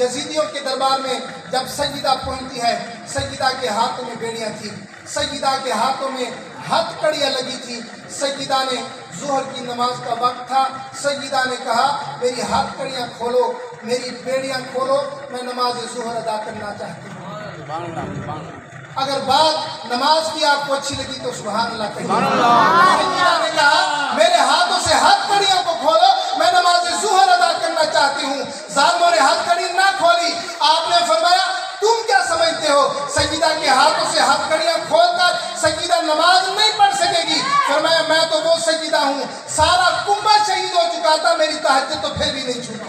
یزیدیوں کے دربار میں جب سیدہ پہنچتی ہے، سیدہ کے ہاتھوں میں بیڑیاں تھیں، سیدہ کے ہاتھوں میں ہتھ کڑیاں لگی تھی. سیدہ نے ظہر کی نماز کا وقت تھا، سیدہ نے کہا میری ہاتھ کڑیاں کھولو، میری بیڑیاں کھولو، میں نماز ظہر ادا کرنا چاہتی ہوں. اگر بات نماز کی آپ کو اچھی لگی تو سبحان اللہ کہیے. سیدہ نے کہا میرے ہاتھوں سے ہاتھ کڑیوں کو کھولو، میں نماز ظہر ادا کرنا چاہتی ہوں. ظالموں نے ہاتھ کڑی نہ کھولی. آپ نے فرمایا تم کیا سمجھتے ہو سیدہ کے ہاتھوں سے ہاتھ کڑیاں کھول کر سیدہ نماز نہیں پڑھ سکے گی؟ فرمایا میں تو وہ سیدہ ہوں، سارا کنبہ شہید ہو چکا تھا، میری تہجد تو پھر بھی نہیں چھوٹی.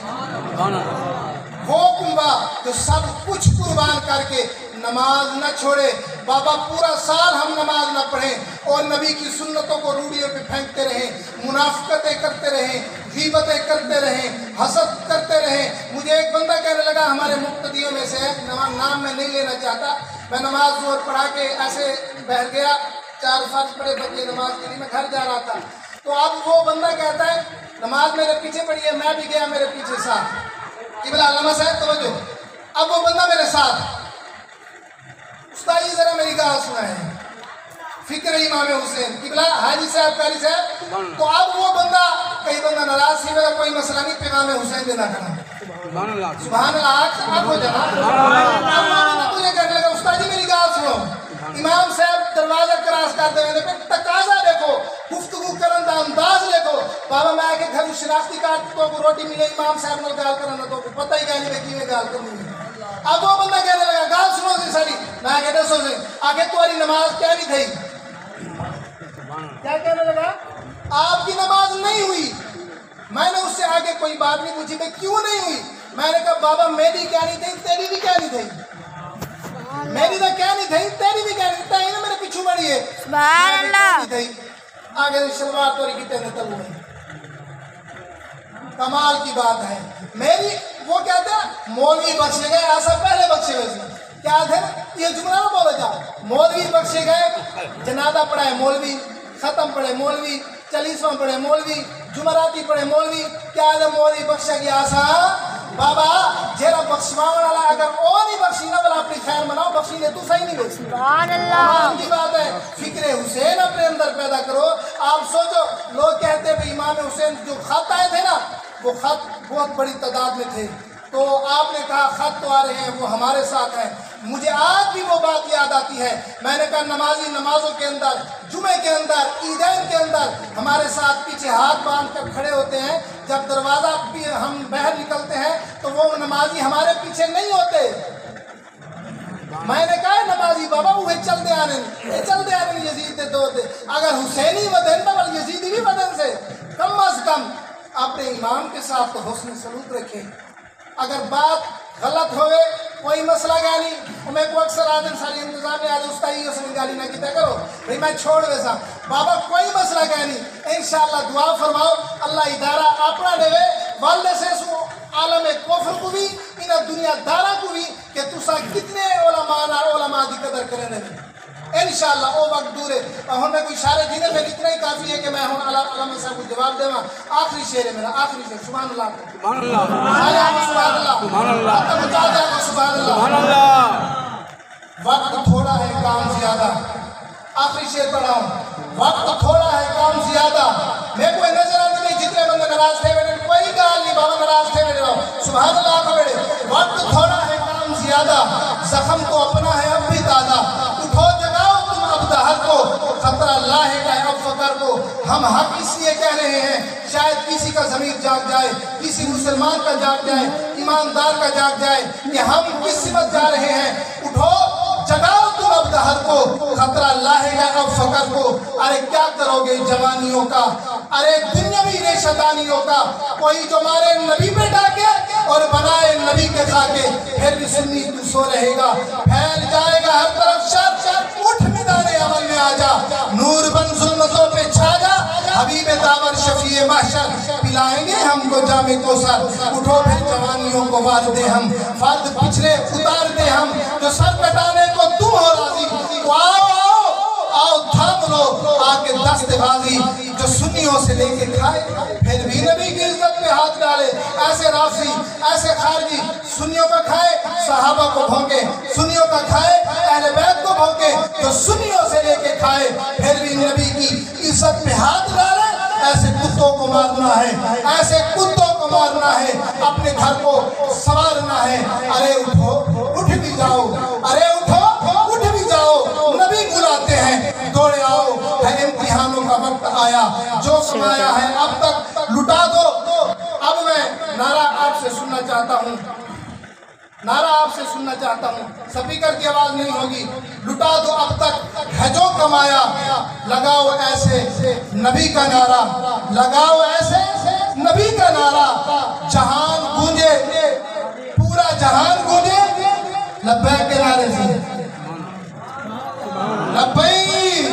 وہ کنبہ جو سب کچھ قربان کر کے نماز نہ چھوڑے. بابا پورا سال ہم نماز نہ پڑھیں اور نبی کی سنتوں کو روڑیوں پہ پھینکتے رہیں، منافقتیں کرتے رہیں، غیبتیں کرتے رہیں، حسد کرتے رہیں. مجھے ایک بندہ کہنے لگا ہمارے مقتدیوں میں سے ہے، نام میں نہیں لینا چاہتا، میں نماز ظہر پڑھا کے ایسے بہر گیا، 4 فرض پڑھے بچے نماز کے لیے، میں گھر جا رہا تھا. تو اب وہ بندہ کہتا ہے نماز میرے پیچھے پڑھی ہے، میں بھی گیا میرے پیچھے ساتھ. قبلہ علامہ صاحب توجہ. اب وہ بندہ میرے ساتھ، استاد ذرا میری گال سنا ہے، فکر امام حسین قبلہ حاجی صاحب قاری صاحب. تو اب وہ بندہ، کئی بندہ ناراض ہی میرا کوئی مسئلہ نہیں، پیغام حسین دینا کرنا. سبحان اللہ آپ ہو جانا. اب وہ بندہ مجھے کہنے لگا استاد جی میری گال سنو، امام صاحب دروازہ کراس کر دے پہ تقاضا دیکھو، گفتگو کرن دا انداز دیکھو. بابا میں آ کے گھر شناختی کارڈ تو روٹی ملے، امام صاحب نے گال کرنا تو پتہ ہی کہنے میں کیویں گال کرنی ہے. اب وہ بندہ کہنے لگا گال سنو سی ساری، میں کہتے سو سی آگے تمہاری نماز کیا نہیں تھی؟ کیا کہنے لگا؟ آپ کی نماز نہیں ہوئی. میں نے اس سے آگے کوئی بات نہیں پوچھی کہ کیوں نہیں ہوئی. میں نے کہا بابا میری کیا نہیں تھی، تیری بھی کیا نہیں تھی، میری تو کیا نہیں تھی، تیری بھی کیا نہیں تھی، میرے پیچھے بڑی ہے. سبحان اللہ. آگے شلوار توری کی تینے تلو ہے. کمال کی بات ہے. میری وہ کہتے ہیں مولوی بخشے گئے، ایسا پہلے بخشے گئے. کیا تھے یہ جملہ نہ بولا جا، مولوی بخشے گئے، جنازہ پڑھا ہے مولوی، ختم پڑھے مولوی، چالیسواں پڑھے مولوی، جمعراتی پڑھے مولوی. کیا ہے مولوی بخشا گیا آسا بابا جیرا بخشواؤں والا اگر او نہیں بخشی نہ بلا اپنی خیر مناؤ، بخشی نے تو صحیح نہیں بخشی. سبحان اللہ کی بات ہے. فکر حسین اپنے اندر پیدا کرو. آپ سوچو لوگ کہتے ہیں امام حسین جو خط آئے تھے نا، وہ خط بہت بڑی تعداد میں تھے، تو آپ نے کہا خط تو آ رہے ہیں، وہ ہمارے ساتھ ہیں. مجھے آج بھی وہ بات یاد آتی ہے. میں نے کہا نمازی نمازوں کے اندر، جمعے کے اندر، عیدین کے اندر ہمارے ساتھ پیچھے ہاتھ باندھ کر کھڑے ہوتے ہیں. جب دروازہ ہم باہر نکلتے ہیں تو وہ نمازی ہمارے پیچھے نہیں ہوتے. میں نے کہا نمازی بابا وہ چلتے آنے یزید دے دو دے. اگر حسینی ودن تو یزیدی بھی ودن سے کم از کم اپنے امام کے ساتھ تو حسن سلوک رکھے. اگر بات غلط ہوئے کوئی مسئلہ گیا نہیں، میں کو اکثر آدم ساری انتظام نے آج استائی اس نے گالی نہ کیتا کرو بھئی میں چھوڑ ویسا بابا کوئی مسئلہ گیا نہیں. انشاءاللہ دعا فرماؤ اللہ ادارہ اپنا دے والدے سے سو عالم کفر کو بھی ان دنیا دارہ کو بھی کہ تسا کتنے علماء دی قدر کرنے میں انشاءاللہ او وقت دور ہے. ہوں میں کوئی اشارے دینے میں اتنا ہی کافی ہے کہ میں ہوں علامہ صاحب کو جواب دے. آخری شعر ہے میرا، آخری شعر. سبحان اللہ سبحان اللہ سبحان اللہ سبحان اللہ. وقت تھوڑا ہے کام زیادہ. آخری شعر پڑھا ہوں. وقت تھوڑا ہے کام زیادہ. میں کوئی نظر آنے نہیں جتنے بندے ناراض تھے میرے کوئی گال نہیں بابا ناراض تھے میرے سبحان اللہ کا بیڑے. وقت تھوڑا ہے کام زیادہ، زخم تو اپنا ہے اب بھی تازہ. اٹھو جگاؤ تم اب دہر کو، خطرہ اللہ ہے اب فقر کو. ہم حق اس لیے کہہ رہے ہیں شاید کسی کا ضمیر جاگ جائے، کسی مسلمان کا جاگ جائے، ایماندار کا جاگ جائے کہ ہم کس سمت جا رہے ہیں. اٹھو جگاؤ تم اب دہر کو، خطرہ اللہ ہے اب فقر کو. ارے کیا کرو گے جوانیوں کا، ارے دنیاوی ریشہ دانیوں کا. کوئی جو مارے نبی پہ ڈاکے اور بنائے نبی کے خاکے، پھر بھی سنی تو سو رہے گا. پھیل جائے گا ہر طرف شر، اٹھ میدان عمل میں آ جا. نور بن ظلمتوں پہ چھا جا، حبیب داور شفیع محشر پلائیں گے ہم کو جام کوثر. اٹھو پھر جوانیوں کو وار دے ہم، فرد پچھلے اتار دے ہم. جو سر کٹانے کو تم ہو راضی، تو آؤ تھام لو آ کے دست بازی. جو سنیوں سے لے کے کھائے پھر بھی نبی کی عزت میں ہاتھ ڈالے، ایسے رافضی ایسے خارجی سنیوں کا کھائے صحابہ کو بھونکے، سنیوں کا کھائے اہل بیت کو بھونکے، جو سنیوں سے لے کے کھائے پھر بھی نبی کی عزت پہ ہاتھ ڈالے، ایسے کتوں کو مارنا ہے، ایسے کتوں کو مارنا ہے، اپنے گھر کو سنوارنا ہے۔ ارے اٹھو اٹھ بھی جاؤ، ارے اٹھو اٹھ بھی جاؤ، نبی بلاتے ہیں دوڑے آؤ، ہے امتحانوں کا وقت آیا، جو کمایا ہے اب تک لٹا دو۔ اب میں نعرہ آپ سے سننا چاہتا ہوں، نعرہ آپ سے سننا چاہتا ہوں، سپیکر کی آواز نہیں ہوگی، لٹا دو اب تک ہے جو کمایا، لگاؤ ایسے نبی کا نعرہ، لگاؤ ایسے نبی کا نعرہ، جہان گونجے، پورا جہان گونجے لبیک کے نعرے سے، لبیک،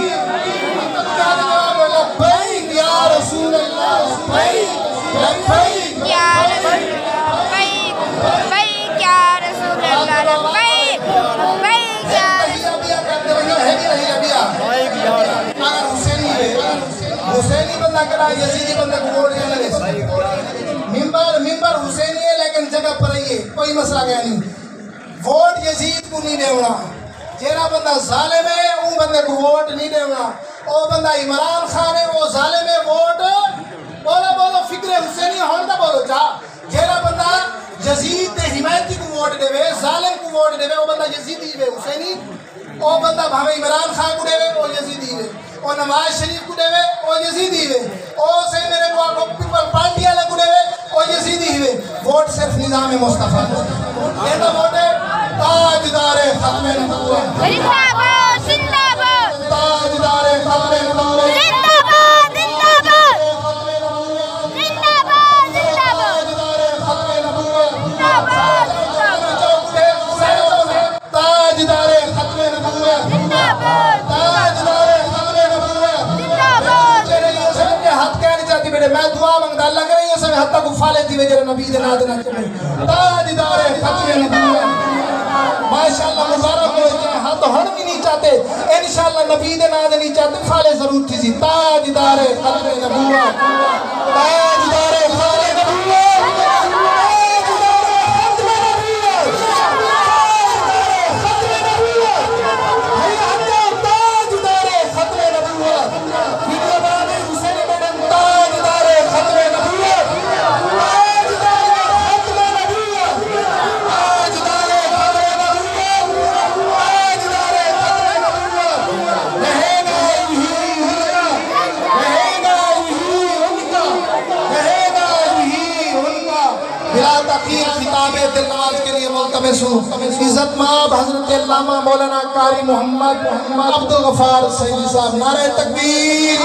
لبیک یا رسول اللہ، لبیک لبیک یا رسول اللہ، لبیک یا رسول اللہ، لبیک لبیک یا اگر حسینی بندہ کرا یزیدی بندہ کو ووٹ دینے لگے، ممبر حسینی ہے لیکن جگہ پر ہی ہے، کوئی مسئلہ گیا نہیں، ووٹ یزید کو نہیں دیونا، جیرا بندہ ظالم ہے وہ بندے کو ووٹ نہیں دیونا، وہ بندہ عمران خان ہے وہ ظالم ہے، ووٹ بولو فکر حسینی ہوندہ بولو چاہ، جیرا بندہ یزید حمایتی کو ووٹ دے وے، ظالم کو ووٹ دے وے، وہ بندہ یزیدی وے حسینی، وہ بندہ بھاوے عمران خان کو دے وے وہ یزیدی وے، وہ نواز شریف کو دے وے وہ یزیدی وے، وہ سے میرے کو پیپل پارٹی والے کو دے وے وہ یزیدی وے، ووٹ صرف نظام مصطفیٰ یہ تو ووٹ ہے تاجدار ختم نبوت، زندہ باد زندہ باد تاجدار ختم نبوت، زندہ باد زندہ باد زندہ باد زندہ باد تاجدار ختم نبوت، زندہ باد تاجدار ختم نبوت، زندہ باد تاجدار ختم نبوت، زندہ باد میرے لیے سب کے ہاتھ کہہ نہیں چاہتی بیٹے، میں دعا مانگتا اللہ کرے یہ سب حد تک گفا لیتی ہوئے جرے نبی دینا دینا چلے، تاجدار ختم نبوت، ماشاءاللہ مبارک ہو جائے، ہاتھ ہڑ بھی نہیں چاہتے، انشاءاللہ نبی دینا نہیں چاہتے، فالے ضرور تھی سی، تاجدار ختم نبوت، تاجدار ختم نبوت، عزت مآب حضرت علامہ مولانا قاری محمد عبد الغفار سیدی صاحب، نعرہ تکبیر۔